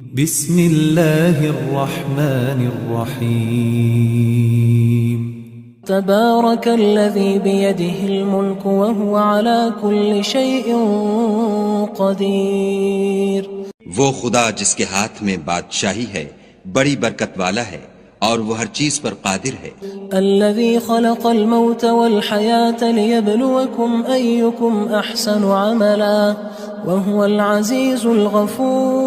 بسم اللہ الرحمن الرحیم تبارک الذی بیدہ الملک وهو على كل شیء قدیر۔ وہ خدا جس کے ہاتھ میں بادشاہی ہے بڑی برکت والا ہے اور وہ ہر چیز پر قادر ہے۔ الذی خلق الموت والحیاة لیبلوکم ایکم احسن عملا وهو العزیز الغفور۔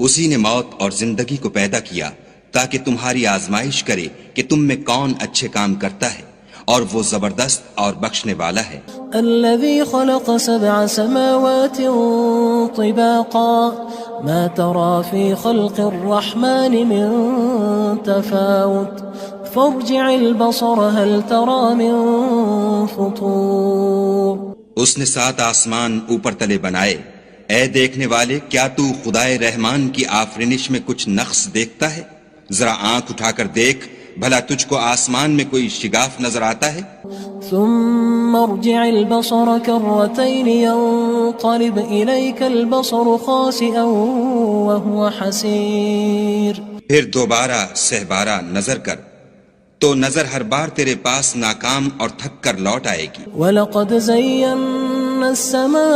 اسی نے موت اور زندگی کو پیدا کیا تاکہ تمہاری آزمائش کرے کہ تم میں کون اچھے کام کرتا ہے، اور وہ زبردست اور بخشنے والا ہے۔ الذي خلق 7 سماوات طباقا ما ترى في خلق الرحمن من تفاوت فارجع البصر هل ترى من فطور۔ اس نے 7 آسمان اوپر تلے بنائے، اے دیکھنے والے کیا تو خدائے رحمان کی آفرینش میں کچھ نقص دیکھتا ہے؟ ذرا آنکھ اٹھا کر دیکھ، بھلا تجھ کو آسمان میں کوئی شگاف نظر آتا ہے؟ ثم ارجع البصر كرتين ينقلب إليك البصر خاسئا وهو حسير۔ پھر دوبارہ سہبارہ نظر کر تو نظر ہر بار تیرے پاس ناکام اور تھک کر لوٹ آئے گی۔ وَلَقَدْ زَيَّنَّا السَّمَاءَ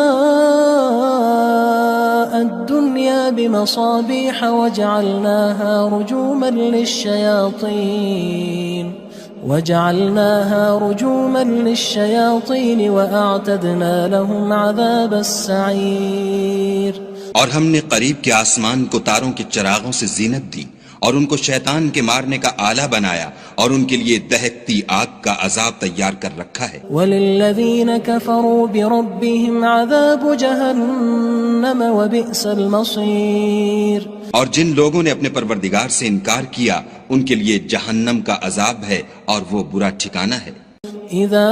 الدُّنْيَا بِمَصَابِيحَ وَجَعَلْنَاهَا رُجُومًا لِلشَّيَاطِينِ وَأَعْتَدْنَا لَهُمْ عَذَابَ السَّعِيرِ۔ اور ہم نے قریب کے آسمان کو تاروں کے چراغوں سے زینت دی اور ان کو شیطان کے مارنے کا آلہ بنایا، اور ان کے لیے دہکتی آگ کا عذاب تیار کر رکھا ہے۔ وَلِلَّذِينَ كَفَرُوا بِرَبِّهِمْ عَذَابُ جَهَنَّمَ وَبِئْسَ الْمَصِيرُ۔ اور جن لوگوں نے اپنے پروردگار سے انکار کیا ان کے لیے جہنم کا عذاب ہے اور وہ برا ٹھکانہ ہے۔ اذا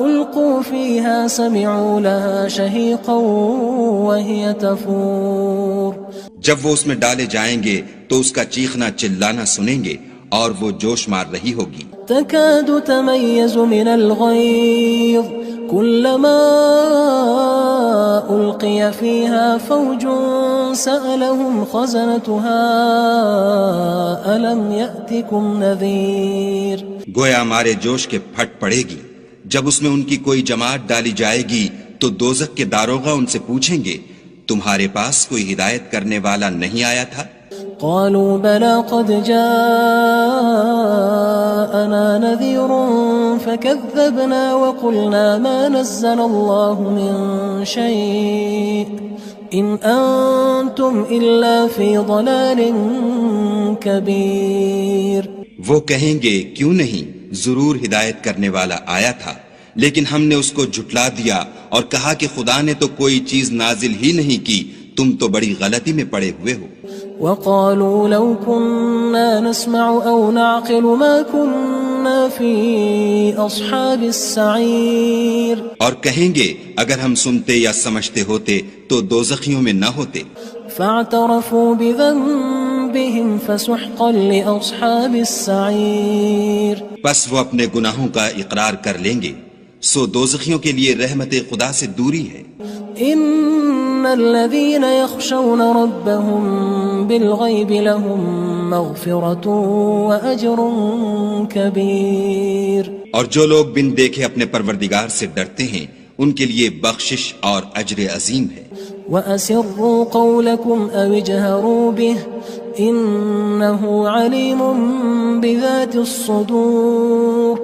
القوا فيها سمعوا لها شهيقا وهي تفور۔ جب وہ اس میں ڈالے جائیں گے تو اس کا چیخنا چلانا سنیں گے اور وہ جوش مار رہی ہوگی۔ تكاد تميز من الغيظ كلما ألقي فيها فوج سألهم خزنتها ألم يأتكم نذير۔ گویا مارے جوش کے پھٹ پڑے گی جب اس میں ان کی کوئی جماعت ڈالی جائے گی تو دوزخ کے داروغہ ان سے پوچھیں گے تمہارے پاس کوئی ہدایت کرنے والا نہیں آیا تھا؟ قالوا بلى قد جاءنا نذير فكذبنا وقلنا ما نزل الله من شيء إن أنتم إلا في ضلال كبير۔ وہ کہیں گے کیوں نہیں، ضرور ہدایت کرنے والا آیا تھا، لیکن ہم نے اس کو جھٹلا دیا اور کہا کہ خدا نے تو کوئی چیز نازل ہی نہیں کی، تم تو بڑی غلطی میں پڑے ہوئے ہو۔ وقالوا لو كنا نسمع أو نعقل ما كنا في أصحاب السعير۔ اور کہیں گے اگر ہم سنتے یا سمجھتے ہوتے تو دوزخیوں میں نہ ہوتے۔ فاعترفوا بذنبهم فسحقا لأصحاب السعير۔ بس وہ اپنے گناہوں کا اقرار کر لیں گے، سو دوزخیوں کے لیے رحمت خدا سے دوری ہے۔ ان الذين يخشون ربهم بالغيب لهم مغفرة واجر كبير۔ اور جو لوگ بن دیکھے اپنے پروردگار سے ڈرتے ہیں ان کے لیے بخشش اور اجر عظیم ہے۔ واسروا قولكم او اجهروا به انه عليم بذات الصدور۔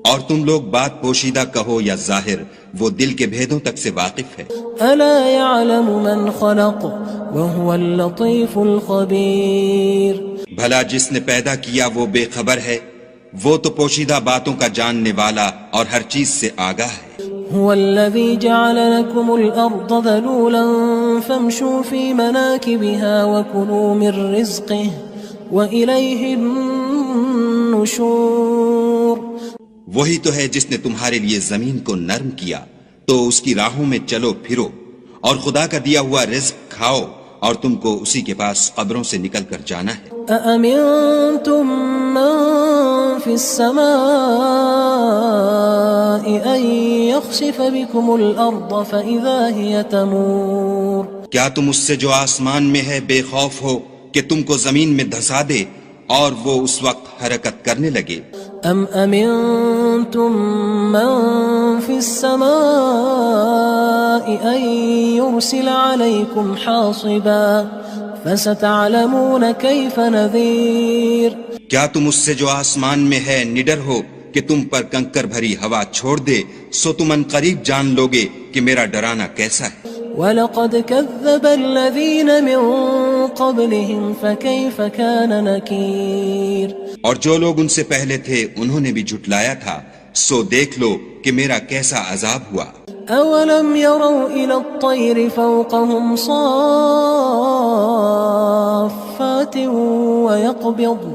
اور تم لوگ بات پوشیدہ کہو یا ظاہر، وہ دل کے بھیدوں تک سے واقف ہے۔ الا يعلم من خلق وهو اللطيف الخبير۔ بھلا جس نے پیدا کیا وہ بے خبر ہے، وہ تو پوشیدہ باتوں کا جاننے والا اور ہر چیز سے آگاہ ہے۔ هو الذي جعل لكم الأرض ذلولا فامشوا في مناكبها وكلوا من رزقه وإليه النشور۔ وہی تو ہے جس نے تمہارے لیے زمین کو نرم کیا تو اس کی راہوں میں چلو پھرو اور خدا کا دیا ہوا رزق کھاؤ، اور تم کو اسی کے پاس قبروں سے نکل کر جانا ہے۔ أأمنتم من في السماء أن يخسف بكم الأرض فإذا هي تمور۔ کیا تم اس سے جو آسمان میں ہے بے خوف ہو کہ تم کو زمین میں دھسا دے اور وہ اس وقت حرکت کرنے لگے؟ ام امنتم من في السماء ان يرسل عليكم حاصبا فستعلمون كيف نذير کیا تم اس سے جو آسمان میں ہے نڈر ہو کہ تم پر کنکر بھری ہوا چھوڑ دے، سو تم ان قریب جان لوگے کہ میرا ڈرانا کیسا ہے۔ وَلَقَدْ كَذَّبَ الَّذِينَ مِن قَبْلِهِمْ فَكَيْفَ كَانَ نَكِيرٌ اور جو لوگ ان سے پہلے تھے انہوں نے بھی جھٹلایا تھا، سو دیکھ لو کہ میرا کیسا عذاب ہوا۔ أَوَلَمْ يَرَوْا إِلَى الطَّيْرِ فَوْقَهُمْ صَافَّاتٍ وَيَقْبِضْنَ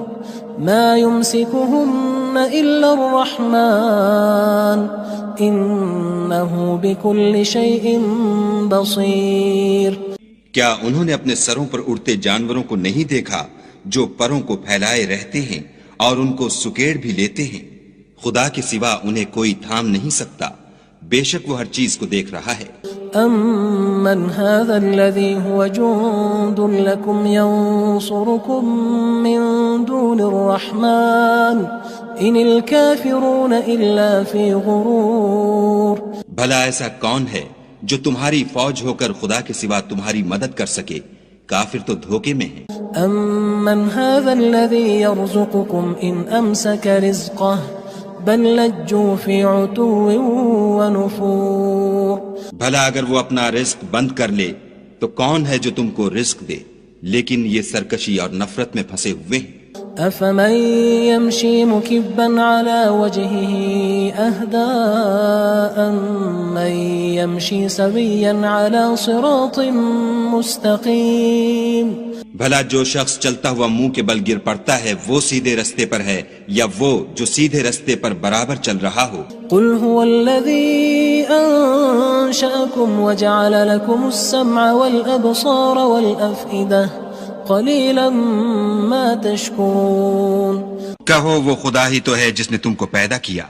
مَا يُمْسِكُهُنَّ إِلَّا الرَّحْمَنُ إِنَّهُ بِكُلِّ شَيْءٍ بَصِيرٌ کیا انہوں نے اپنے سروں پر اڑتے جانوروں کو نہیں دیکھا جو پروں کو پھیلائے رہتے ہیں اور ان کو سکیڑ بھی لیتے ہیں؟ خدا کے سوا انہیں کوئی تھام نہیں سکتا، بے شک وہ ہر چیز کو دیکھ رہا ہے۔ أَمَّنْ هَذَا الَّذِي هُوَ جُندٌ لَكُمْ يَنصُرُكُم مِّن دُونِ الرَّحْمَنِ إِنِ الْكَافِرُونَ إِلَّا فِي غُرُورٍ بھلا ایسا کون ہے جو تمہاری فوج ہو کر خدا کے سوا تمہاری مدد کر سکے؟ کافر تو دھوکے میں ہیں۔ أَمَّنْ هَذَا الَّذِي يَرْزُقُكُمْ إِنْ أَمْسَكَ رِزْقَهُ بَلْ لَجُّوا فِي عُتُوٍّ وَنُفُورٍ بھلا اگر وہ اپنا رزق بند کر لے تو کون ہے جو تم کو رزق دے؟ لیکن یہ سرکشی اور نفرت میں پھنسے ہوئے ہیں۔ أَفَمَن يَمْشِي مُكِبًّا عَلَى وَجْهِهِ أَهْدَىٰ أَمَّن يَمْشِي سَوِيًّا عَلَى صِرَاطٍ مُّسْتَقِيمٍ بھلا جو شخص چلتا ہوا منہ کے بل گر پڑتا ہے وہ سیدھے رستے پر ہے یا وہ جو سیدھے رستے پر برابر چل رہا ہو؟ قُلْ هُوَ الَّذِي أَنشَأَكُمْ وَجَعَلَ لَكُمُ السَّمْعَ وَالْأَبْصَارَ وَالْأَفْئِدَةَ قَلِيلًا مَا تَشْكُرُونَ کہو وہ خدا ہی تو ہے جس نے تم کو پیدا کیا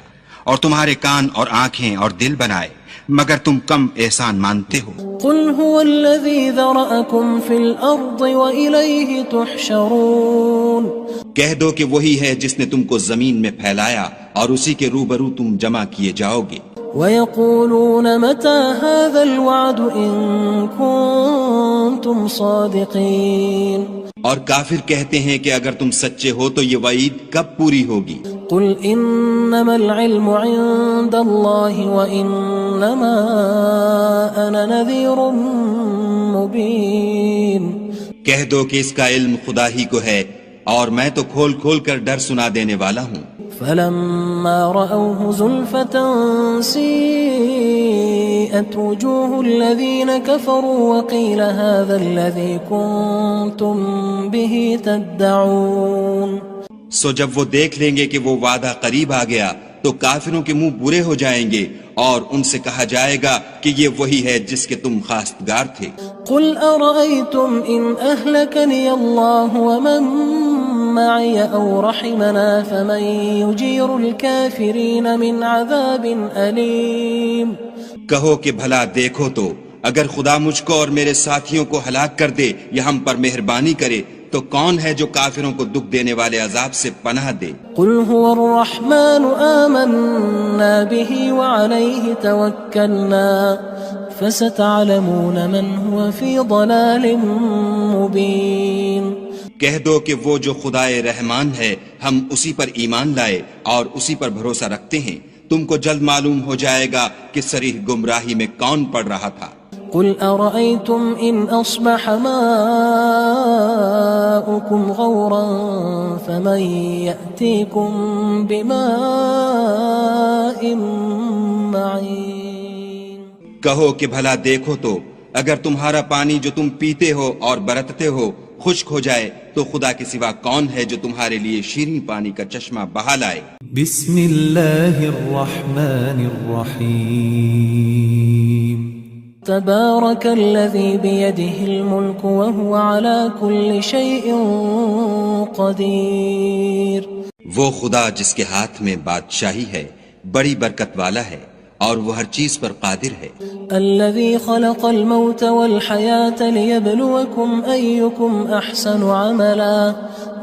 اور تمہارے کان اور آنکھیں اور دل بنائے، مگر تم کم احسان مانتے ہو۔ قُلْ هُوَ الَّذِي ذَرَأَكُمْ فِي الْأَرْضِ وَإِلَيْهِ تُحْشَرُونَ کہہ دو کہ وہی ہے جس نے تم کو زمین میں پھیلایا اور اسی کے روبرو تم جمع کیے جاؤ گے۔ وَيَقُولُونَ مَتَى هَذَا الْوَعْدُ إِن كُنتُمْ صَادِقِينَ اور کافر کہتے ہیں کہ اگر تم سچے ہو تو یہ وعید کب پوری ہوگی؟ قُلْ إِنَّمَا الْعِلْمُ عِندَ اللَّهِ وَإِنَّمَا أَنَا نَذِيرٌ مُّبِينٌ کہہ دو کہ اس کا علم خدا ہی کو ہے اور میں تو کھول کھول کر ڈر سنا دینے والا ہوں۔ فَلَمَّا رَأَوْهُ زُلْفَةً سِيئَتْ وُجُوهُ الَّذِينَ كَفَرُوا وَقِيلَ هَذَا الَّذِي كُنتُم بِهِ تَدَّعُونَ سو جب وہ دیکھ لیں گے کہ وہ وعدہ قریب آ گیا تو کافروں کے منہ برے ہو جائیں گے اور ان سے کہا جائے گا کہ یہ وہی ہے جس کے تم خواستگار تھے۔ قُلْ أَرَأَيْتُمْ إِنْ أَهْلَكَنِيَ اللَّهُ وَمَن مَّعِيَ أَوْ رَحِمَنَا فَمَن يُجِيرُ الْكَافِرِينَ مِنْ عَذَابٍ أَلِيمٍ کہو کہ بھلا دیکھو تو اگر خدا مجھ کو اور میرے ساتھیوں کو ہلاک کر دے یا ہم پر مہربانی کرے تو کون ہے جو کافروں کو دکھ دینے والے عذاب سے پناہ دے؟ قُلْ هُوَ الرَّحْمَنُ آمَنَّا بِهِ وَعَلَيْهِ تَوَكَّلْنَا فَسَتَعْلَمُونَ مَنْ هُوَ فِي ضَلَالٍ مُّبِينٍ کہہ دو کہ وہ جو خدائے رحمان ہے ہم اسی پر ایمان لائے اور اسی پر بھروسہ رکھتے ہیں، تم کو جلد معلوم ہو جائے گا کہ صریح گمراہی میں کون پڑ رہا تھا۔ قُلْ أَرَأَيْتُمْ إِنْ أَصْبَحَ مَاؤُكُمْ غَوْرًا فَمَن يَأْتِيكُم بِمَاءٍ مَّعِينٍ کہو کہ بھلا دیکھو تو اگر تمہارا پانی جو تم پیتے ہو اور برتتے ہو خشک ہو جائے تو خدا کے سوا کون ہے جو تمہارے لیے شیریں پانی کا چشمہ بہا لائے؟ بسم اللہ الرحمن الرحیم تبارك الذي بيده الملك وهو على كل شيء قدير وہ خدا جس کے ہاتھ میں بادشاہی ہے بڑی برکت والا ہے اور وہ ہر چیز پر قادر ہے۔ الذي خلق الموت والحياة ليبلوكم أيكم أحسن عملا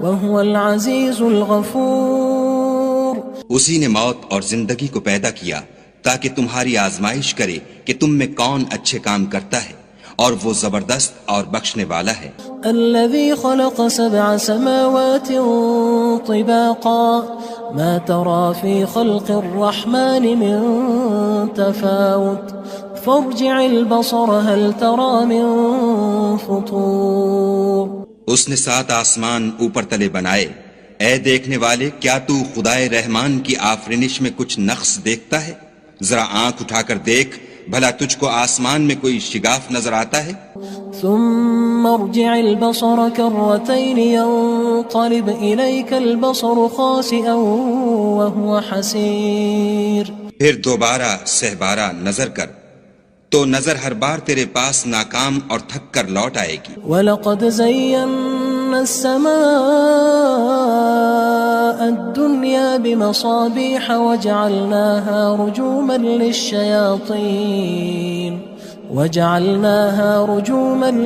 وهو العزيز الغفور۔ اسی نے موت اور زندگی کو پیدا کیا تاکہ تمہاری آزمائش کرے کہ تم میں کون اچھے کام کرتا ہے، اور وہ زبردست اور بخشنے والا ہے۔ الذي خلق 7 سماوات طباقا ما ترى في خلق الرحمن من تفاوت فارجع البصر هل ترى من فطور۔ اس نے 7 آسمان اوپر تلے بنائے، اے دیکھنے والے کیا تو خدائے رحمان کی آفرینش میں کچھ نقص دیکھتا ہے؟ ذرا آنکھ اٹھا کر دیکھ، بھلا تجھ کو آسمان میں کوئی شگاف نظر آتا ہے؟ ثم ارجع البصر كرتين ينقلب إليك البصر خاسئا وهو حسير۔ پھر دوبارہ سہبارہ نظر کر تو نظر ہر بار تیرے پاس ناکام اور تھک کر لوٹ آئے گی۔ وَلَقَدْ زَيَّنَّا السَّمَاءَ الدُّنْيَا بِمَصَابِيحَ وَجَعَلْنَاهَا رُجُومًا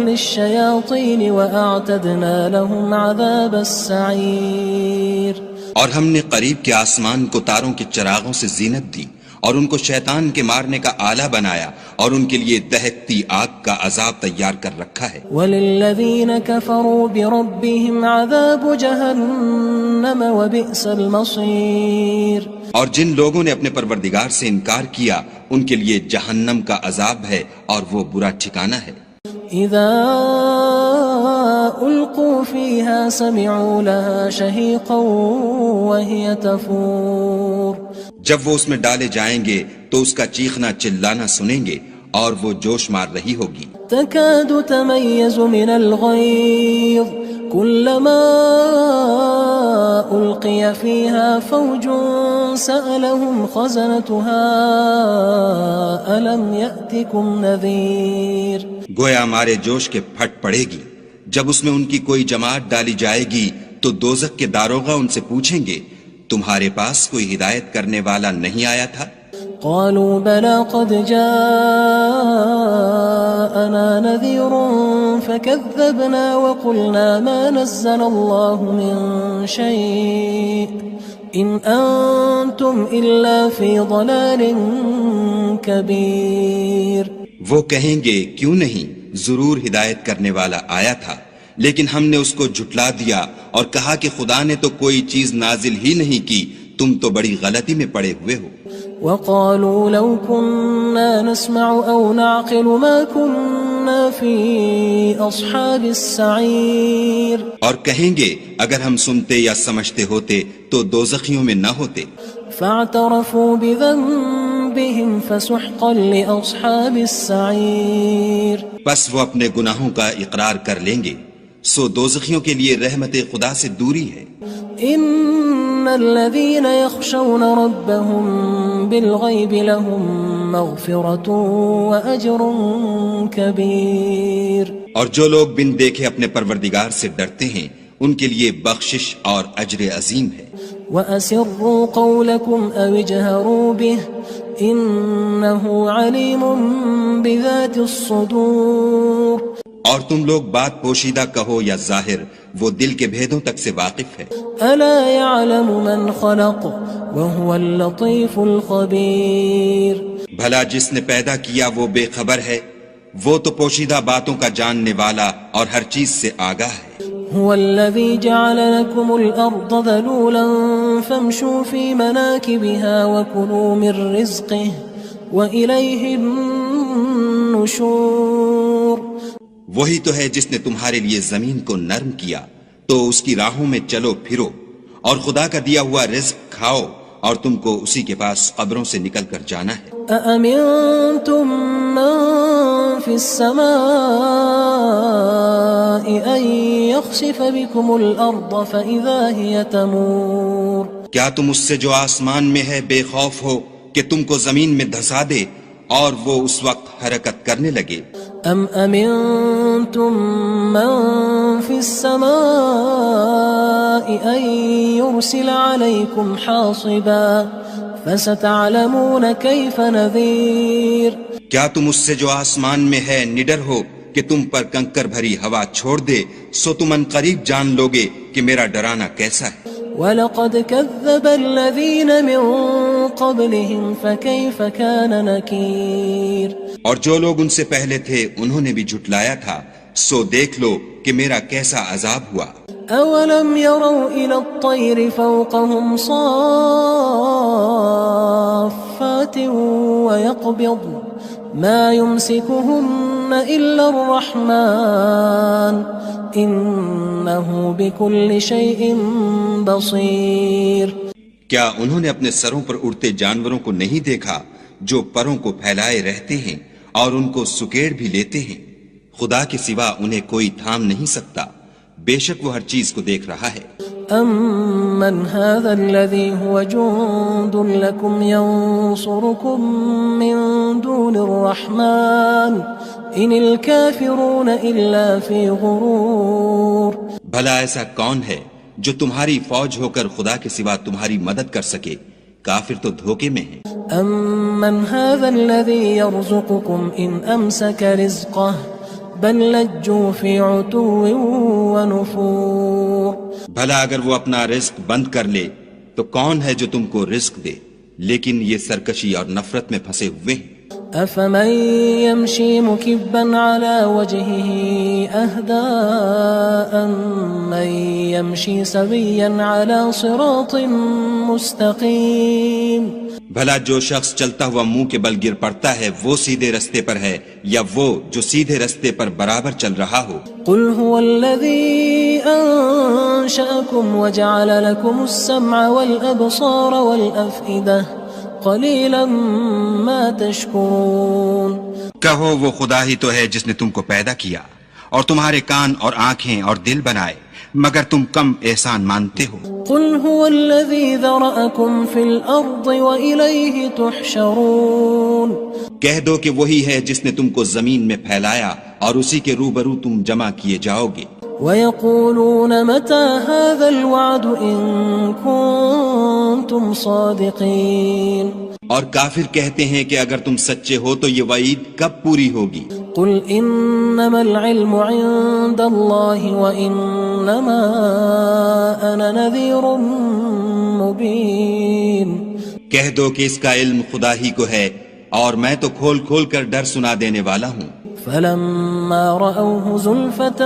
لِلشَّيَاطِينِ وَأَعْتَدْنَا لَهُمْ عَذَابَ السَّعِيرِ۔ اور ہم نے قریب کے آسمان کو تاروں کے چراغوں سے زینت دی، اور ان کو شیطان کے مارنے کا آلہ بنایا، اور ان کے لیے دہکتی آگ کا عذاب تیار کر رکھا ہے۔ وَلِلَّذِينَ كَفَرُوا بِرَبِّهِمْ عَذَابُ جَهَنَّمَ وَبِئْسَ الْمَصِيرُ۔ اور جن لوگوں نے اپنے پروردگار سے انکار کیا ان کے لیے جہنم کا عذاب ہے، اور وہ برا ٹھکانہ ہے۔ اذا القوا فيها سمعوا لها شهيقا وهي تفور۔ جب وہ اس میں ڈالے جائیں گے تو اس کا چیخنا چلانا سنیں گے، اور وہ جوش مار رہی ہوگی۔ تكاد تميز من الغيظ كلما ألقي فيها فوج سألهم خزنتها ألم يأتكم نذير۔ گویا ہمارے جوش کے پھٹ پڑے گی جب اس میں ان کی کوئی جماعت ڈالی جائے گی تو دوزخ کے داروغہ ان سے پوچھیں گے تمہارے پاس کوئی ہدایت کرنے والا نہیں آیا تھا؟ قالوا بلى قد جاءنا نذير فكذبنا وقلنا ما نزل الله من شيء إن أنتم إلا في ضلال كبير۔ وہ کہیں گے کیوں نہیں، ضرور ہدایت کرنے والا آیا تھا، لیکن ہم نے اس کو جھٹلا دیا اور کہا کہ خدا نے تو کوئی چیز نازل ہی نہیں کی، تم تو بڑی غلطی میں پڑے ہوئے ہو۔ وقالوا لو كنا نسمع أو نعقل ما كنا في أصحاب السعير۔ اور کہیں گے اگر ہم سنتے یا سمجھتے ہوتے تو دوزخیوں میں نہ ہوتے۔ فاعترفوا بذنبهم فسحقا لأصحاب السعير۔ بس وہ اپنے گناہوں کا اقرار کر لیں گے، سو دوزخیوں کے لیے رحمت خدا سے دوری ہے۔ ان الذين يخشون ربهم بالغيب لهم مغفرة وأجر كبير۔ اور جو لوگ بن دیکھے اپنے پروردگار سے ڈرتے ہیں ان کے لیے بخشش اور اجر عظیم ہے۔ وَأَسِرُّوا قَوْلَكُمْ أَوِ اجْهَرُوا بِهِ إِنَّهُ عَلِيمٌ بِذَاتِ الصُّدُورِ۔ اور تم لوگ بات پوشیدہ کہو یا ظاہر، وہ دل کے بھیدوں تک سے واقف ہے۔ أَلَا يَعْلَمُ مَنْ خَلَقَ وَهُوَ اللَّطِيفُ الْخَبِيرُ۔ بھلا جس نے پیدا کیا وہ بے خبر ہے، وہ تو پوشیدہ باتوں کا جاننے والا اور ہر چیز سے آگاہ ہے۔ هو الذي جعل لكم الأرض ذلولا فامشوا في مناكبها وكلوا من رزقه وإليه النشور۔ وہی تو ہے جس نے تمہارے لیے زمین کو نرم کیا تو اس کی راہوں میں چلو پھرو، اور خدا کا دیا ہوا رزق کھاؤ، اور تم کو اسی کے پاس قبروں سے نکل کر جانا ہے۔ أأمنتم من في السماء أن يخسف بكم الأرض فإذا هي تمور۔ کیا تم اس سے جو آسمان میں ہے بے خوف ہو کہ تم کو زمین میں دھسا دے اور وہ اس وقت حرکت کرنے لگے؟ أم أمنتم من في السماء أن يرسل عليكم حاصبا فستعلمون كيف نذير کیا تم اس سے جو آسمان میں ہے نڈر ہو کہ تم پر کنکر بھری ہوا چھوڑ دے؟ سو تم ان قریب جان لوگے کہ میرا ڈرانا کیسا ہے۔ وَلَقَدْ كَذَّبَ الَّذِينَ مِن قَبْلِهِمْ فَكَيْفَ كَانَ نَكِيرٌ اور جو لوگ ان سے پہلے تھے انہوں نے بھی جھٹلایا تھا، سو دیکھ لو کہ میرا کیسا عذاب ہوا۔ أَوَلَمْ يَرَوْا إِلَى الطَّيْرِ فَوْقَهُمْ صَافَّاتٍ وَيَقْبِضْنَ مَا يُمْسِكُهُنَّ إِلَّا الرَّحْمَنُ إِنَّهُ بِكُلِّ شَيْءٍ بَصِيرٌ کیا انہوں نے اپنے سروں پر اڑتے جانوروں کو نہیں دیکھا جو پروں کو پھیلائے رہتے ہیں اور ان کو سکیڑ بھی لیتے ہیں؟ خدا کے سوا انہیں کوئی تھام نہیں سکتا، بے شک وہ ہر چیز کو دیکھ رہا ہے۔ أَمَّنْ هَذَا الَّذِي هُوَ جُندٌ لَكُمْ يَنصُرُكُم مِّن دُونِ الرَّحْمَنِ إِنِ الْكَافِرُونَ إِلَّا فِي غُرُورٍ بھلا ایسا کون ہے جو تمہاری فوج ہو کر خدا کے سوا تمہاری مدد کر سکے؟ کافر تو دھوکے میں ہیں۔ أَمَّنْ هَذَا الَّذِي يَرْزُقُكُمْ إِنْ أَمْسَكَ رِزْقَهُ بل لجوا فی عتو ونفور بھلا اگر وہ اپنا رزق بند کر لے تو کون ہے جو تم کو رزق دے، لیکن یہ سرکشی اور نفرت میں پھنسے ہوئے ہیں۔ افمن يمشي مكبا على وجهه اهدى من يمشي سويا على صراط مستقيم بھلا جو شخص چلتا ہوا منہ کے بل گر پڑتا ہے وہ سیدھے رستے پر ہے یا وہ جو سیدھے رستے پر برابر چل رہا ہو؟ قل هو الذي انشأكم وجعل لكم السمع والابصار والافئدة قلیلا ما تشکرون کہو وہ خدا ہی تو ہے جس نے تم کو پیدا کیا اور تمہارے کان اور آنکھیں اور دل بنائے، مگر تم کم احسان مانتے ہو۔ قل هو الذي ذرأكم في الارض وإلیہ تحشرون کہہ دو کہ وہی ہے جس نے تم کو زمین میں پھیلایا اور اسی کے روبرو تم جمع کیے جاؤ گے۔ وَيَقُولُونَ مَتَى هَذَا الْوَعْدُ إِن كُنتُمْ صَادِقِينَ اور کافر کہتے ہیں کہ اگر تم سچے ہو تو یہ وعید کب پوری ہوگی؟ قُلْ إِنَّمَا الْعِلْمُ عِندَ اللَّهِ وَإِنَّمَا أَنَا نَذِيرٌ مُبِينٌ کہہ دو کہ اس کا علم خدا ہی کو ہے اور میں تو کھول کھول کر ڈر سنا دینے والا ہوں۔ فَلَمَّا رَأَوْهُ زُلْفَةً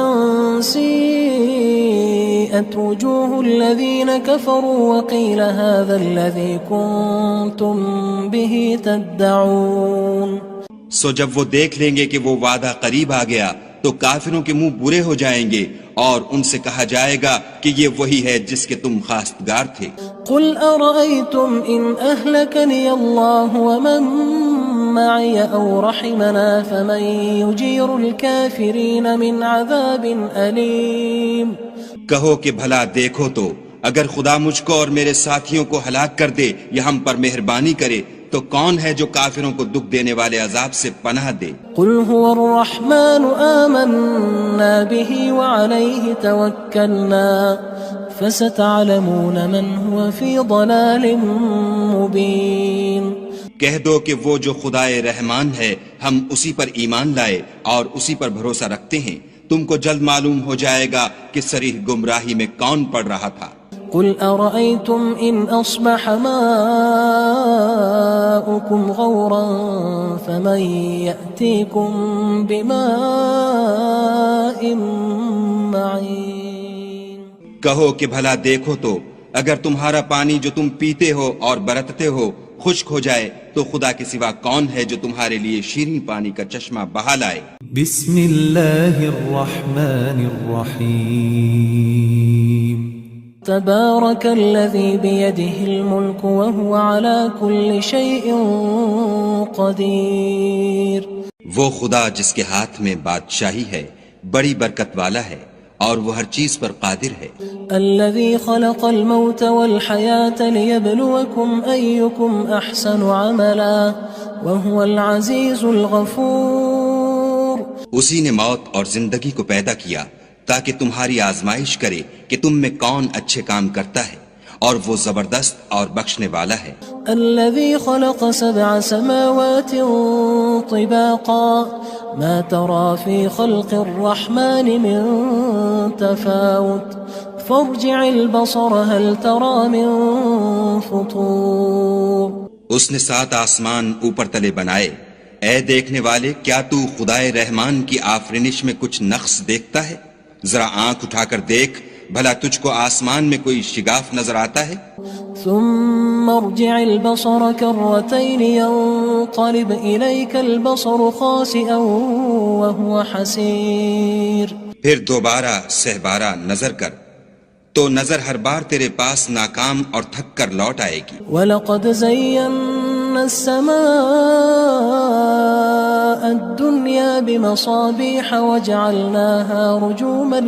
سِيئَتْ وُجُوهُ الَّذِينَ كَفَرُوا وَقِيلَ هَذَا الَّذِي كُنتُم بِهِ تَدَّعُونَ سو جب وہ دیکھ لیں گے کہ وہ وعدہ قریب آ گیا تو کافروں کے منہ برے ہو جائیں گے اور ان سے کہا جائے گا کہ یہ وہی ہے جس کے تم خواستگار تھے۔ قُلْ أَرَأَيْتُمْ إِنْ أَهْلَكَنِيَ اللَّهُ وَمَن مَّعِيَ أَوْ رَحِمَنَا فَمَن يُجِيرُ الْكَافِرِينَ مِنْ عَذَابٍ أَلِيمٍ کہو کہ بھلا دیکھو تو اگر خدا مجھ کو اور میرے ساتھیوں کو ہلاک کر دے یا ہم پر مہربانی کرے تو کون ہے جو کافروں کو دکھ دینے والے عذاب سے پناہ دے؟ قل هو الرحمن آمنا به وعليه توكلنا فستعلمون من هو في ضلال مبين کہہ دو کہ وہ جو خدائے رحمان ہے ہم اسی پر ایمان لائے اور اسی پر بھروسہ رکھتے ہیں، تم کو جلد معلوم ہو جائے گا کہ صریح گمراہی میں کون پڑ رہا تھا۔ قل أرأيتم إن أصبح ماؤكم غورا فمن يأتيكم بماء معين کہو کہ بھلا دیکھو تو اگر تمہارا پانی جو تم پیتے ہو اور برتتے ہو خشک ہو جائے تو خدا کے سوا کون ہے جو تمہارے لیے شیریں پانی کا چشمہ بہا لائے؟ بسم اللہ الرحمن الرحیم تبارك الذي بيده الملك وهو على كل شيء قدير وہ خدا جس کے ہاتھ میں بادشاہی ہے بڑی برکت والا ہے اور وہ ہر چیز پر قادر ہے۔ الذي خلق الموت والحياة ليبلوكم أيكم أحسن عملا وهو العزيز الغفور اسی نے موت اور زندگی کو پیدا کیا تاکہ تمہاری آزمائش کرے کہ تم میں کون اچھے کام کرتا ہے اور وہ زبردست اور بخشنے والا ہے۔ الذي خلق 7 سماوات طباقا ما ترى في خلق الرحمن من تفاوت فارجع البصر هل ترى من فطور. اس نے 7 آسمان اوپر تلے بنائے. اے دیکھنے والے، کیا تو خدائے رحمان کی آفرینش میں کچھ نقص دیکھتا ہے؟ ذرا آنکھ اٹھا کر دیکھ، بھلا تجھ کو آسمان میں کوئی شگاف نظر آتا ہے؟ ثم ارجع البصر كرتين ينقلب إليك البصر خاسئا وهو حسير. پھر دوبارہ سہبارہ نظر کر تو نظر ہر بار تیرے پاس ناکام اور تھک کر لوٹ آئے گی. وَلَقَدْ زَيَّنَّا السَّمَاءَ الدُّنْيَا بِمَصَابِيحَ وَجَعَلْنَاهَا رُجُومًا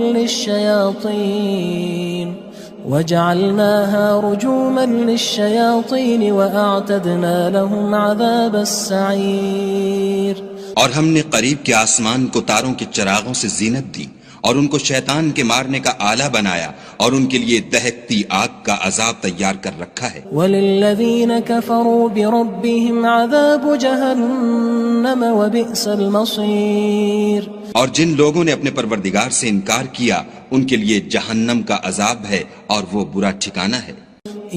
لِلشَّيَاطِينِ وَأَعْتَدْنَا لَهُمْ عَذَابَ السَّعِيرِ. اور ہم نے قریب کے آسمان کو تاروں کے چراغوں سے زینت دی اور ان کو شیطان کے مارنے کا آلہ بنایا اور ان کے لیے دہکتی آگ کا عذاب تیار کر رکھا ہے. وَلِلَّذِينَ كَفَرُوا بِرَبِّهِمْ عَذَابُ جَهَنَّمَ وَبِئْسَ الْمَصِيرُ. اور جن لوگوں نے اپنے پروردگار سے انکار کیا ان کے لیے جہنم کا عذاب ہے اور وہ برا ٹھکانہ ہے.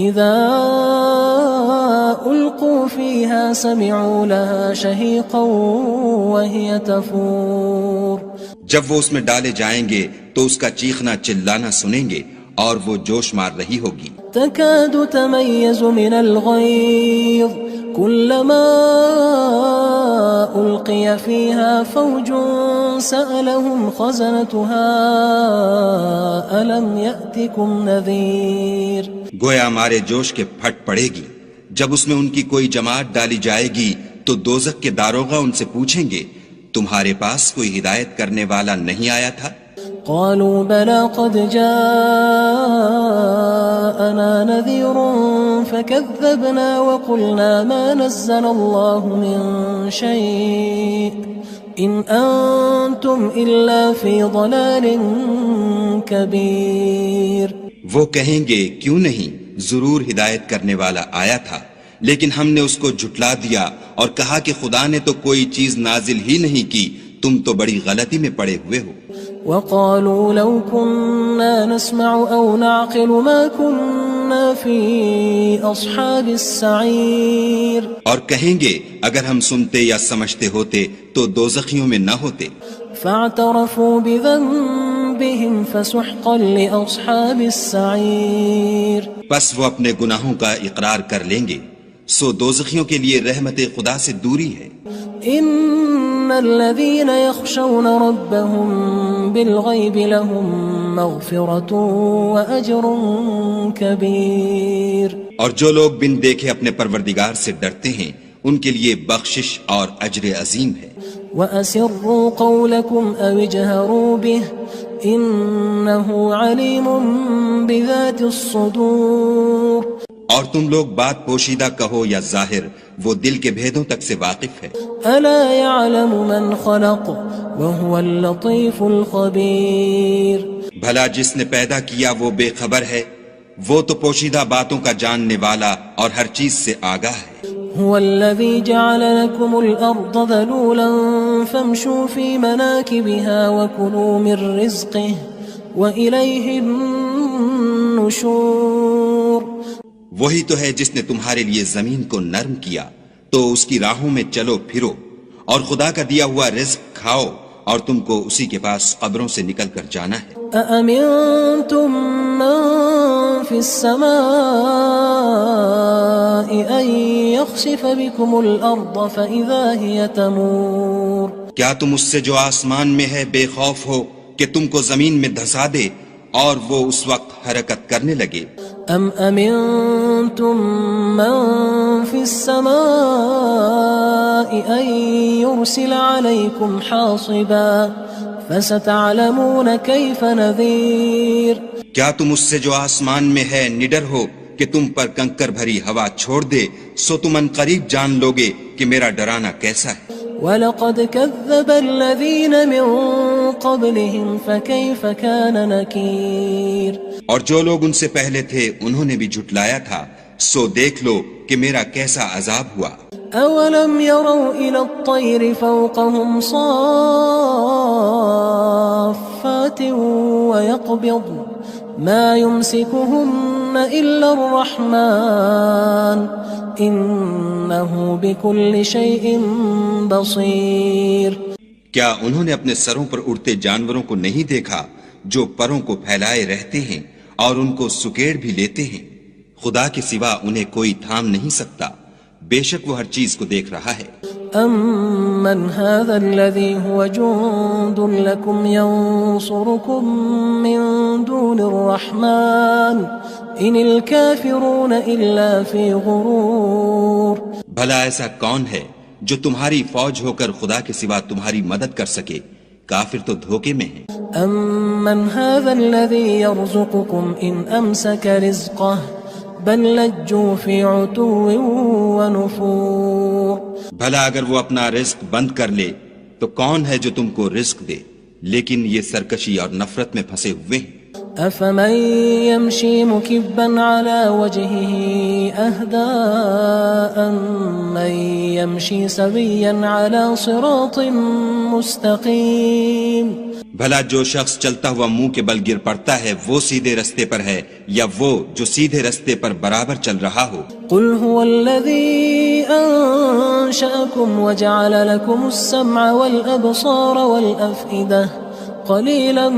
اذا القوا فيها سمعوا لها شهيقا وهي تفور. جب وہ اس میں ڈالے جائیں گے تو اس کا چیخنا چلانا سنیں گے اور وہ جوش مار رہی ہوگی. تكاد تميز من الغيظ كلما ألقي فيها فوج سألهم خزنتها ألم يأتكم نذير. گویا مارے جوش کے پھٹ پڑے گی. جب اس میں ان کی کوئی جماعت ڈالی جائے گی تو دوزخ کے داروغہ ان سے پوچھیں گے تمہارے پاس کوئی ہدایت کرنے والا نہیں آیا تھا؟ قالوا بلى قد جاءنا نذير فكذبنا وقلنا ما نزل الله من شيء إن أنتم إلا في ضلال كبير. وہ کہیں گے کیوں نہیں، ضرور ہدایت کرنے والا آیا تھا، لیکن ہم نے اس کو جھٹلا دیا اور کہا کہ خدا نے تو کوئی چیز نازل ہی نہیں کی، تم تو بڑی غلطی میں پڑے ہوئے ہو. وقالوا لو كنا نسمع أو نعقل ما كنا في أصحاب السعير. اور کہیں گے اگر ہم سنتے یا سمجھتے ہوتے تو دوزخیوں میں نہ ہوتے. فاعترفوا بذنبهم فسحقا لأصحاب السعير. بس وہ اپنے گناہوں کا اقرار کر لیں گے، سو دوزخیوں کے لیے رحمت خدا سے دوری ہے. ان الذين يخشون ربهم بالغيب لهم مغفرة واجر كبير. اور جو لوگ بن دیکھے اپنے پروردگار سے ڈرتے ہیں ان کے لیے بخشش اور اجر عظیم ہے. واسروا قولكم او اجهروا به انه عليم بذات الصدور. اور تم لوگ بات پوشیدہ کہو یا ظاہر، وہ دل کے بھیدوں تک سے واقف ہے. الا يعلم من خلق وهو اللطيف الخبير. بھلا جس نے پیدا کیا وہ بے خبر ہے، وہ تو پوشیدہ باتوں کا جاننے والا اور ہر چیز سے آگاہ ہے. هو الذي جعل لكم الأرض ذلولا فامشوا في مناكبها وكلوا من رزقه وإليه النشور. وہی تو ہے جس نے تمہارے لیے زمین کو نرم کیا تو اس کی راہوں میں چلو پھرو اور خدا کا دیا ہوا رزق کھاؤ اور تم کو اسی کے پاس قبروں سے نکل کر جانا ہے. أأمنتم من في السماء أن يخسف بكم الأرض فإذا هي تمور. کیا تم اس سے جو آسمان میں ہے بے خوف ہو کہ تم کو زمین میں دھسا دے اور وہ اس وقت حرکت کرنے لگے؟ ام امنتم من في السماء ان يرسل عليكم حاصبا فستعلمون كيف نذير. کیا تم اس سے جو آسمان میں ہے نڈر ہو کہ تم پر کنکر بھری ہوا چھوڑ دے، سو تم ان قریب جان لوگے کہ میرا ڈرانا کیسا ہے. وَلَقَدْ كَذَّبَ الَّذِينَ مِن قَبْلِهِمْ فَكَيْفَ كَانَ نَكِيرٌ. اور جو لوگ ان سے پہلے تھے انہوں نے بھی جھٹلایا تھا، سو دیکھ لو کہ میرا کیسا عذاب ہوا۔ أولم يروا إلى الطير فوقهم صافات ويقبض ما يمسكهن إلا الرحمن إنه بكل شيء بصير۔ کیا انہوں نے اپنے سروں پر اڑتے جانوروں کو نہیں دیکھا جو پروں کو پھیلائے رہتے ہیں اور ان کو سکیڑ بھی لیتے ہیں؟ خدا کے سوا انہیں کوئی تھام نہیں سکتا، بے شک وہ ہر چیز کو دیکھ رہا ہے۔ أَمَّنْ هَذَا الَّذِي هُوَ جُندٌ لَكُمْ يَنصُرُكُم مِّن دُونِ الرَّحْمَنِ إِنِ الْكَافِرُونَ إِلَّا فِي غُرُورٍ۔ بھلا ایسا کون ہے جو تمہاری فوج ہو کر خدا کے سوا تمہاری مدد کر سکے؟ کافر تو دھوکے میں ہیں۔ أَمَّنْ هَذَا الَّذِي يَرْزُقُكُمْ إِنْ أَمْسَكَ رِزْقَهُ بل لجوا فی عتو ونفور۔ بھلا اگر وہ اپنا رزق بند کر لے تو کون ہے جو تم کو رزق دے، لیکن یہ سرکشی اور نفرت میں پھنسے ہوئے ہیں۔ افمن يمشي مكبا على وجهه اهدى أمن يمشي سويا على صراط مستقيم۔ بھلا جو شخص چلتا ہوا منہ کے بل گر پڑتا ہے وہ سیدھے رستے پر ہے یا وہ جو سیدھے رستے پر برابر چل رہا ہو؟ قل هو الذي أنشأكم وجعل لكم السمع والأبصار والأفئدة قلیلا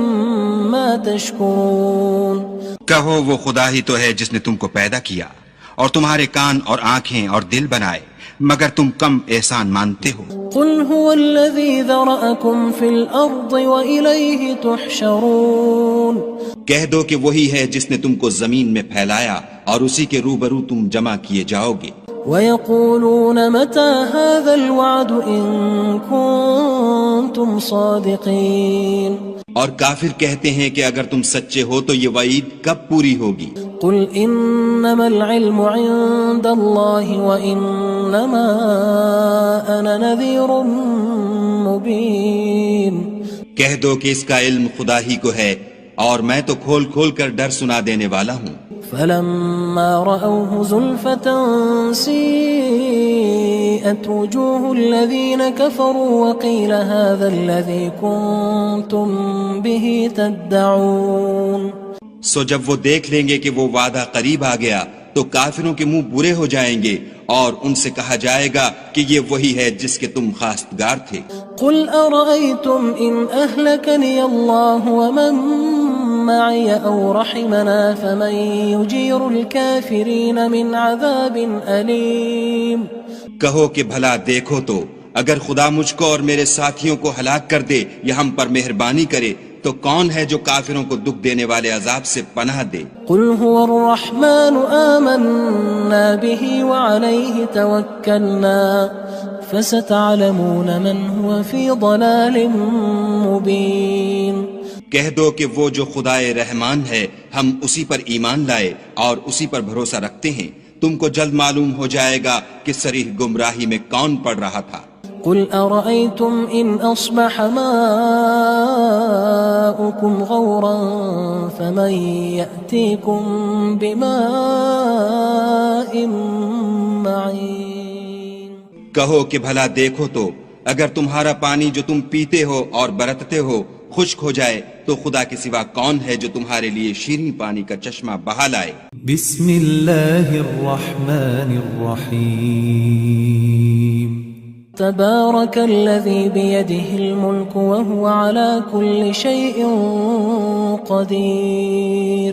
ما تشکرون۔ کہو وہ خدا ہی تو ہے جس نے تم کو پیدا کیا اور تمہارے کان اور آنکھیں اور دل بنائے، مگر تم کم احسان مانتے ہو۔ قل هو الذی ذرأکم فی الارض وإلیہ تحشرون۔ کہہ دو کہ وہی ہے جس نے تم کو زمین میں پھیلایا اور اسی کے روبرو تم جمع کیے جاؤ گے۔ وَيَقُولُونَ مَتَى هَذَا الْوَعْدُ إِن كُنتُمْ صَادِقِينَ۔ اور کافر کہتے ہیں کہ اگر تم سچے ہو تو یہ وعید کب پوری ہوگی؟ قُلْ إِنَّمَا الْعِلْمُ عِندَ اللَّهِ وَإِنَّمَا أَنَا نَذِيرٌ مُبِينٌ۔ کہہ دو کہ اس کا علم خدا ہی کو ہے اور میں تو کھول کھول کر ڈر سنا دینے والا ہوں۔ فلما رأوه زلفة سيئت وجوه الذين كفروا وقيل هذا الذي كنتم به تدعون۔ سو جب وہ دیکھ لیں گے کہ وہ وعدہ قریب آ گیا تو کافروں کے منہ برے ہو جائیں گے اور ان سے کہا جائے گا کہ یہ وہی ہے جس کے تم خواستگار تھے۔ قل أرأيتم إن أهلكني الله ومن معي أو رحمنا فمن يجير الكافرين من عذاب أليم۔ کہو کہ بھلا دیکھو تو اگر خدا مجھ کو اور میرے ساتھیوں کو ہلاک کر دے یا ہم پر مہربانی کرے تو کون ہے جو کافروں کو دکھ دینے والے عذاب سے پناہ دے؟ قل هو الرحمن آمنا به وعليه توكلنا فستعلمون من هو في ضلال مبين۔ کہہ دو کہ وہ جو خدائے رحمان ہے ہم اسی پر ایمان لائے اور اسی پر بھروسہ رکھتے ہیں، تم کو جلد معلوم ہو جائے گا کہ صریح گمراہی میں کون پڑ رہا تھا۔ قل أرأيتم إن أصبح ماؤكم غورا فمن يأتيكم بماء معين۔ کہو کہ بھلا دیکھو تو اگر تمہارا پانی جو تم پیتے ہو اور برتتے ہو خشک ہو جائے تو خدا کے سوا کون ہے جو تمہارے لیے شیریں پانی کا چشمہ بہا لائے؟ بسم اللہ الرحمن الرحیم۔ تبارك الذي بيده الملك وهو على كل شيء قدير۔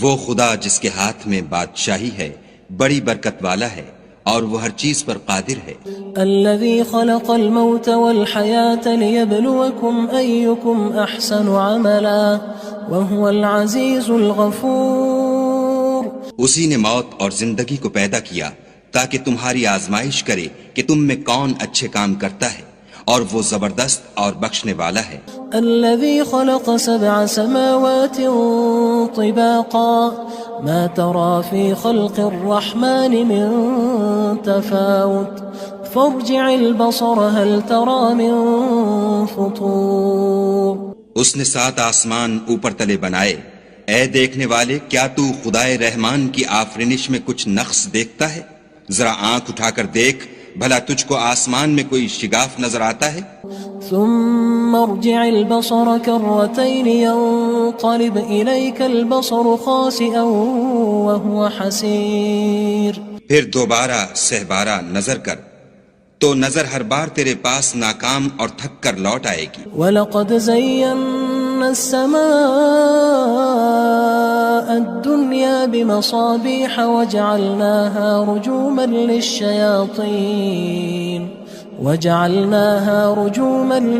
وہ خدا جس کے ہاتھ میں بادشاہی ہے بڑی برکت والا ہے اور وہ ہر چیز پر قادر ہے۔ الذي خلق الموت والحياة ليبلوكم أيكم أحسن عملا وهو العزيز الغفور۔ اسی نے موت اور زندگی کو پیدا کیا تاکہ تمہاری آزمائش کرے کہ تم میں کون اچھے کام کرتا ہے اور وہ زبردست اور بخشنے والا ہے۔ الذي خلق 7 سماوات طباقا ما ترى في خلق الرحمن من تفاوت فارجع البصر هل ترى من فطور۔ اس نے 7 آسمان اوپر تلے بنائے اے دیکھنے والے کیا تو خدائے رحمان کی آفرینش میں کچھ نقص دیکھتا ہے؟ ذرا آنکھ اٹھا کر دیکھ بھلا تجھ کو آسمان میں کوئی شگاف نظر آتا ہے؟ ثم ارجع البصر كرتين ينقلب إليك البصر خاسئا وهو حسير. پھر دوبارہ سہبارہ نظر کر تو نظر ہر بار تیرے پاس ناکام اور تھک کر لوٹ آئے گی. وَلَقَدْ زَيَّنَّا السَّمَاءَ الدُّنْيَا بِمَصَابِيحَ وَجَعَلْنَاهَا رُجُومًا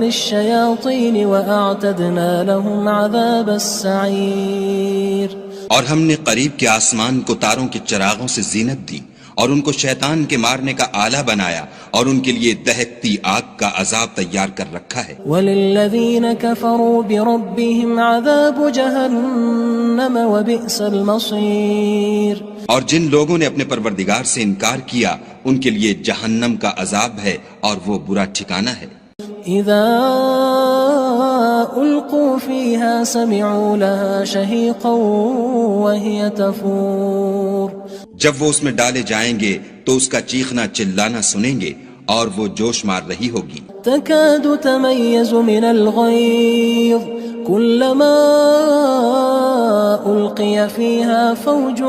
لِلشَّيَاطِينِ وَأَعْتَدْنَا لَهُمْ عَذَابَ السَّعِيرِ. اور ہم نے قریب کے آسمان کو تاروں کے چراغوں سے زینت دی اور ان کو شیطان کے مارنے کا آلہ بنایا اور ان کے لیے دہکتی آگ کا عذاب تیار کر رکھا ہے. وَلِلَّذِينَ كَفَرُوا بِرَبِّهِمْ عَذَابُ جَهَنَّمَ وَبِئْسَ الْمَصِيرُ. اور جن لوگوں نے اپنے پروردگار سے انکار کیا ان کے لیے جہنم کا عذاب ہے اور وہ برا ٹھکانہ ہے. اذا القوا فيها سمعوا لها شهيقا وهي تفور. جب وہ اس میں ڈالے جائیں گے تو اس کا چیخنا چلانا سنیں گے اور وہ جوش مار رہی ہوگی. تكاد تميز من الغيظ كلما ألقي فيها فوج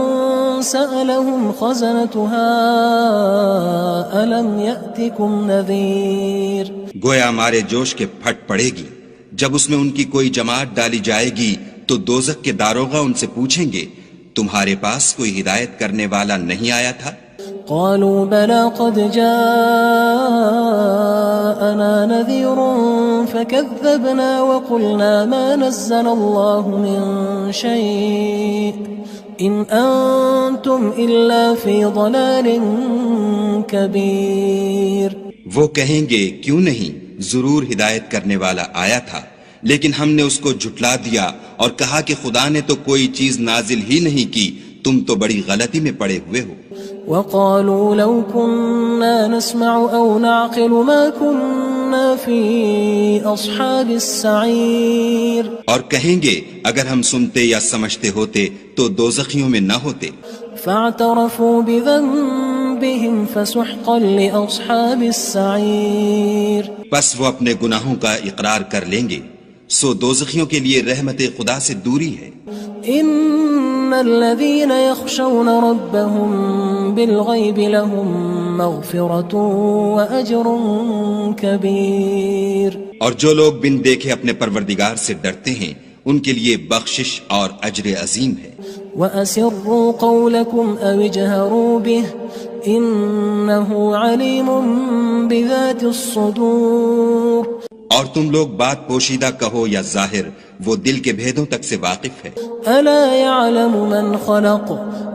سألهم خزنتها ألم يأتكم نذير. گویا ہمارے جوش کے پھٹ پڑے گی جب اس میں ان کی کوئی جماعت ڈالی جائے گی تو دوزخ کے داروغہ ان سے پوچھیں گے تمہارے پاس کوئی ہدایت کرنے والا نہیں آیا تھا؟ قالوا بلى قد جاءنا نذير فكذبنا وقلنا ما نزل الله من شيء إن أنتم إلا في ضلال كبير. وہ کہیں گے کیوں نہیں، ضرور ہدایت کرنے والا آیا تھا، لیکن ہم نے اس کو جھٹلا دیا اور کہا کہ خدا نے تو کوئی چیز نازل ہی نہیں کی، تم تو بڑی غلطی میں پڑے ہوئے ہو. وقالوا لو كنا نسمع أو نعقل ما كنا في أصحاب السعير. اور کہیں گے اگر ہم سنتے یا سمجھتے ہوتے تو دوزخیوں میں نہ ہوتے. فاعترفوا بذنبهم فسحقا لأصحاب السعير. پس وہ اپنے گناہوں کا اقرار کر لیں گے، سو دوزخیوں کے لیے رحمت خدا سے دوری ہے. ان الذين يخشون ربهم بالغيب لهم مغفرة واجر كبير. اور جو لوگ بن دیکھے اپنے پروردگار سے ڈرتے ہیں ان کے لیے بخشش اور اجر عظیم ہے. واسروا قولكم او اجهروا به انه عليم بذات الصدور. اور تم لوگ بات پوشیدہ کہو یا ظاہر، وہ دل کے بھیدوں تک سے واقف ہے. الا يعلم من خلق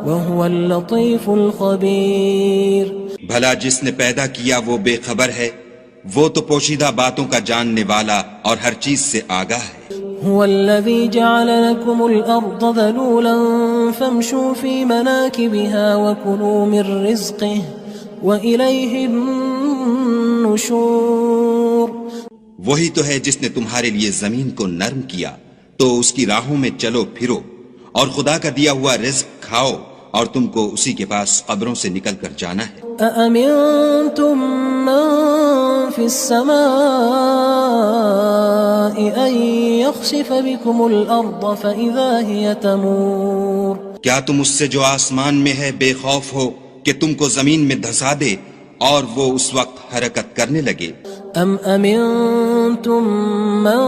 وهو اللطيف الخبير. بھلا جس نے پیدا کیا وہ بے خبر ہے، وہ تو پوشیدہ باتوں کا جاننے والا اور ہر چیز سے آگاہ ہے. هو الذي جعل لكم الأرض ذلولا فامشوا في مناكبها وكلوا من رزقه وإليه النشور. وہی تو ہے جس نے تمہارے لیے زمین کو نرم کیا تو اس کی راہوں میں چلو پھرو اور خدا کا دیا ہوا رزق کھاؤ اور تم کو اسی کے پاس قبروں سے نکل کر جانا ہے. أأمنتم من في السماء أن يخسف بكم الأرض فإذا هي تمور. کیا تم اس سے جو آسمان میں ہے بے خوف ہو کہ تم کو زمین میں دھسا دے اور وہ اس وقت حرکت کرنے لگے؟ ام امنتم من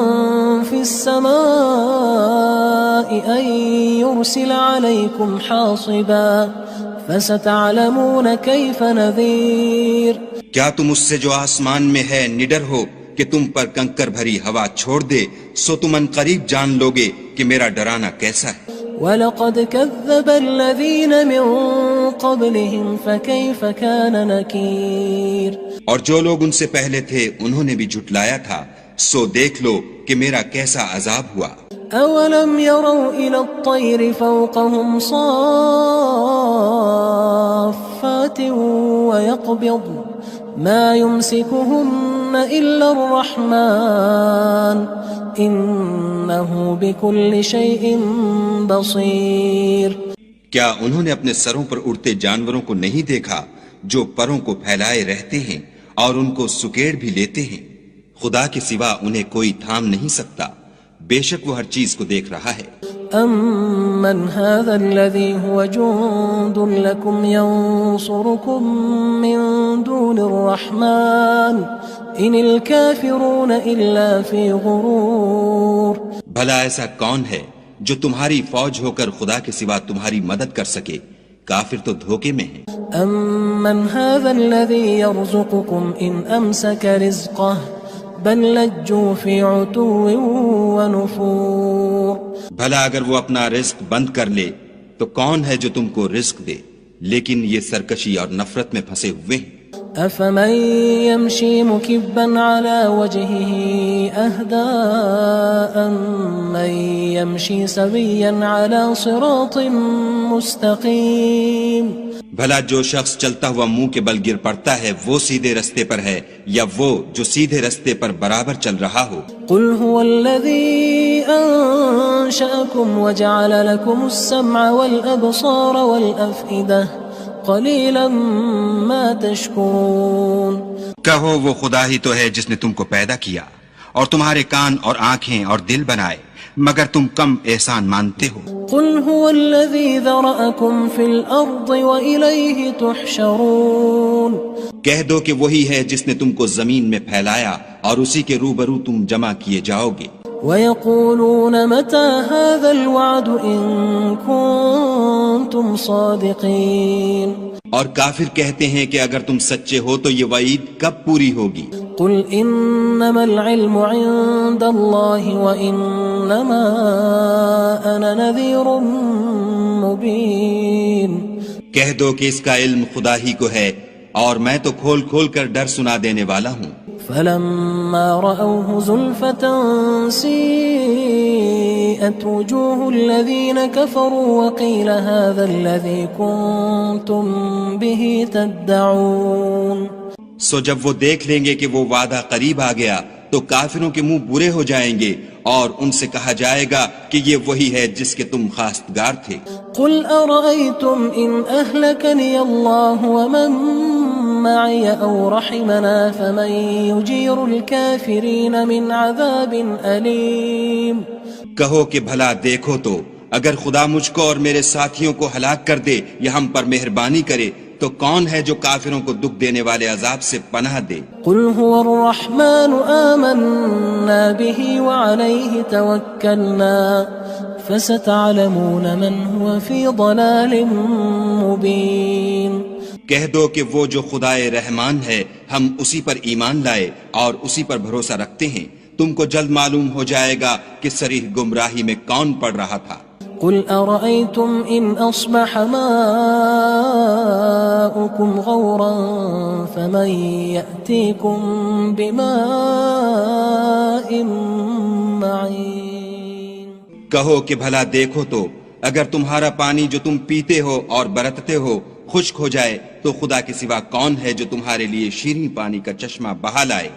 في السماء ان يرسل عليكم حاصبا فستعلمون كيف نذير. کیا تم اس سے جو آسمان میں ہے نڈر ہو کہ تم پر کنکر بھری ہوا چھوڑ دے، سو تم ان قریب جان لوگے کہ میرا ڈرانا کیسا ہے. وَلَقَدْ كَذَّبَ الَّذِينَ مِن قَبْلِهِمْ فَكَيْفَ كَانَ نَكِيرٌ. اور جو لوگ ان سے پہلے تھے انہوں نے بھی جھٹلایا تھا، سو دیکھ لو کہ میرا کیسا عذاب ہوا. أَوَلَمْ يَرَوْا إِلَى الطَّيْرِ فَوْقَهُمْ صَافَّاتٍ ما يمسكهن إلا الرحمن إنه بكل شيء بصير. کیا انہوں نے اپنے سروں پر اڑتے جانوروں کو نہیں دیکھا جو پروں کو پھیلائے رہتے ہیں اور ان کو سکیڑ بھی لیتے ہیں؟ خدا کے سوا انہیں کوئی تھام نہیں سکتا، بے شک وہ ہر چیز کو دیکھ رہا ہے. أَمَّنْ هَذَا الَّذِي هُوَ جُندٌ لَكُمْ يَنصُرُكُم مِّن دُونِ الرَّحْمَنِ إِنِ الْكَافِرُونَ إِلَّا فِي غُرُورٍ. بھلا ایسا کون ہے جو تمہاری فوج ہو کر خدا کے سوا تمہاری مدد کر سکے؟ کافر تو دھوکے میں ہیں. أَمَّنْ هَذَا الَّذِي يَرْزُقُكُمْ إِنْ أَمْسَكَ رِزْقَهُ بَل لَجُّوا فِي عُتُوٍّ وَنُفُورٍ. بھلا اگر وہ اپنا رزق بند کر لے تو کون ہے جو تم کو رزق دے؟ لیکن یہ سرکشی اور نفرت میں پھنسے ہوئے ہیں. أَفَمَن يَمْشِي مُكِبًّا عَلَى وَجْهِهِ أَهْدَىٰ أَمَّن يَمْشِي سَوِيًّا عَلَى صِرَاطٍ مُّسْتَقِيمٍ. بھلا جو شخص چلتا ہوا منہ کے بل گر پڑتا ہے وہ سیدھے رستے پر ہے یا وہ جو سیدھے رستے پر برابر چل رہا ہو؟ قُلْ هُوَ الَّذِي أَنشَأَكُمْ وَجَعَلَ لَكُمُ السَّمْعَ وَالْأَبْصَارَ وَالْأَفْئِدَةَ قَلِيلًا مَا تَشْكُرُونَ. کہو وہ خدا ہی تو ہے جس نے تم کو پیدا کیا اور تمہارے کان اور آنکھیں اور دل بنائے، مگر تم کم احسان مانتے ہو. قُلْ هُوَ الَّذِي ذَرَأَكُمْ فِي الْأَرْضِ وَإِلَيْهِ تُحْشَرُونَ. کہہ دو کہ وہی ہے جس نے تم کو زمین میں پھیلایا اور اسی کے روبرو تم جمع کیے جاؤ گے. وَيَقُولُونَ مَتَى هَذَا الْوَعْدُ إِن كُنتُمْ صَادِقِينَ. اور کافر کہتے ہیں کہ اگر تم سچے ہو تو یہ وعید کب پوری ہوگی؟ قُلْ إِنَّمَا الْعِلْمُ عِندَ اللَّهِ وَإِنَّمَا أَنَا نَذِيرٌ مُّبِينٌ. کہہ دو کہ اس کا علم خدا ہی کو ہے اور میں تو کھول کھول کر ڈر سنا دینے والا ہوں. فَلَمَّا رَأَوْهُ زُلْفَةً سِيئَتْ وُجُوهُ الَّذِينَ كَفَرُوا وَقِيلَ هَذَا الَّذِي كُنتُم بِهِ تَدَّعُونَ. سو جب وہ دیکھ لیں گے کہ وہ وعدہ قریب آ گیا تو کافروں کے منہ برے ہو جائیں گے اور ان سے کہا جائے گا کہ یہ وہی ہے جس کے تم خواستگار تھے. قُلْ أَرَأَيْتُمْ إِنْ أَهْلَكَنِيَ اللَّهُ وَمَن مَّعِيَ أَوْ رَحِمَنَا فَمَن يُجِيرُ الْكَافِرِينَ مِنْ عَذَابٍ أَلِيمٍ. کہو کہ بھلا دیکھو تو اگر خدا مجھ کو اور میرے ساتھیوں کو ہلاک کر دے یا ہم پر مہربانی کرے تو کون ہے جو کافروں کو دکھ دینے والے عذاب سے پناہ دے؟ قُلْ هُوَ الرَّحْمَنُ آمَنَّا بِهِ وَعَلَيْهِ تَوَكَّلْنَا فَسَتَعْلَمُونَ مَنْ هُوَ فِي ضَلَالٍ مُّبِينٍ. کہہ دو کہ وہ جو خدائے رحمان ہے ہم اسی پر ایمان لائے اور اسی پر بھروسہ رکھتے ہیں، تم کو جلد معلوم ہو جائے گا کہ صریح گمراہی میں کون پڑ رہا تھا. قُلْ أَرَأَيْتُمْ إِنْ أَصْبَحَ مَاؤُكُمْ غَوْرًا فَمَن يَأْتِيكُم بِمَاءٍ مَّعِينٍ. کہو کہ بھلا دیکھو تو اگر تمہارا پانی جو تم پیتے ہو اور برتتے ہو خشک ہو جائے تو خدا کے سوا کون ہے جو تمہارے لیے شیریں پانی کا چشمہ بہا لائے؟